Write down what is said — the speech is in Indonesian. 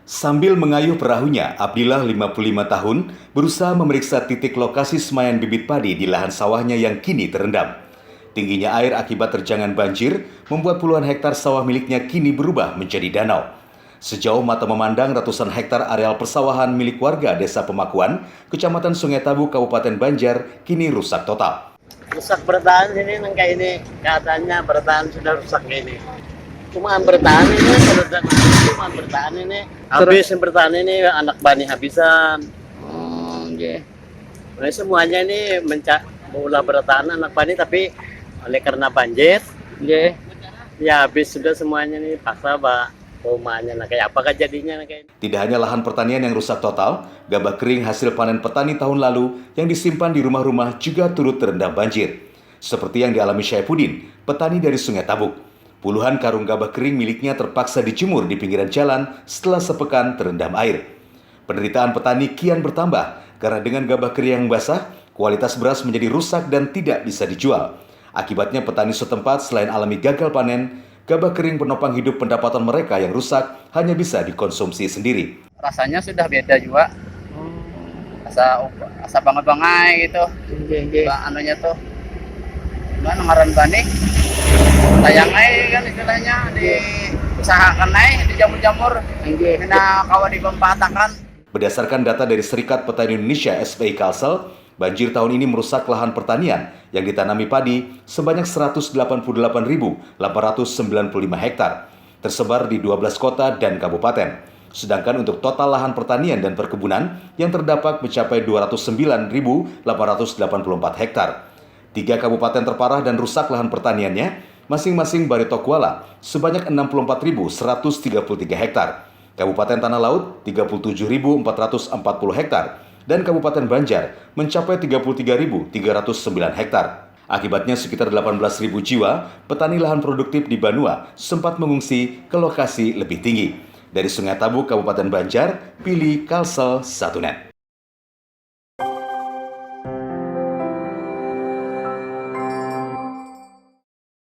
Sambil mengayuh perahunya, Abdillah 55 tahun berusaha memeriksa titik lokasi semaian bibit padi di lahan sawahnya yang kini terendam. Tingginya air akibat terjangan banjir membuat puluhan hektar sawah miliknya kini berubah menjadi danau. Sejauh mata memandang, ratusan hektar areal persawahan milik warga Desa Pemakuan, Kecamatan Sungai Tabu, Kabupaten Banjar, kini rusak total. Rusak bertahan ini, kayak ini katanya bertahan sudah rusak ini. Cuma bertahan ini, habis yang bertahan ini anak bani habisan. Nah, semuanya ini mula bertahan anak bani, tapi oleh karena banjir, ya habis sudah semuanya nih, paksa rumahnya. Nah, kayak apakah jadinya kayak ini? Tidak hanya lahan pertanian yang rusak total, gabah kering hasil panen petani tahun lalu yang disimpan di rumah-rumah juga turut terendam banjir. Seperti yang dialami Syaifuddin, petani dari Sungai Tabuk. Puluhan karung gabah kering miliknya terpaksa dijemur di pinggiran jalan setelah sepekan terendam air. Penderitaan petani kian bertambah karena dengan gabah kering yang basah, kualitas beras menjadi rusak dan tidak bisa dijual. Akibatnya petani setempat selain alami gagal panen, gabah kering penopang hidup pendapatan mereka yang rusak hanya bisa dikonsumsi sendiri. Rasanya sudah beda juga. Asa banget gitu. Anunya tuh. Gimana ngaran bani? Sayang kan istilahnya diusahakan dijamur-jamur. Kena kawa dipempatakan. Berdasarkan data dari Serikat Petani Indonesia SPI Kalsel, banjir tahun ini merusak lahan pertanian yang ditanami padi sebanyak 188.895 hektar, tersebar di 12 kota dan kabupaten. Sedangkan untuk total lahan pertanian dan perkebunan yang terdampak mencapai 209.884 hektar. 3 kabupaten terparah dan rusak lahan pertaniannya, masing-masing Barito Kuala sebanyak 64.133 hektar. Kabupaten Tanah Laut 37.440 hektar dan Kabupaten Banjar mencapai 33.309 hektar. Akibatnya sekitar 18.000 jiwa petani lahan produktif di Banua sempat mengungsi ke lokasi lebih tinggi. Dari Sungai Tabu, Kabupaten Banjar, Pilih Kalsel, Satunet.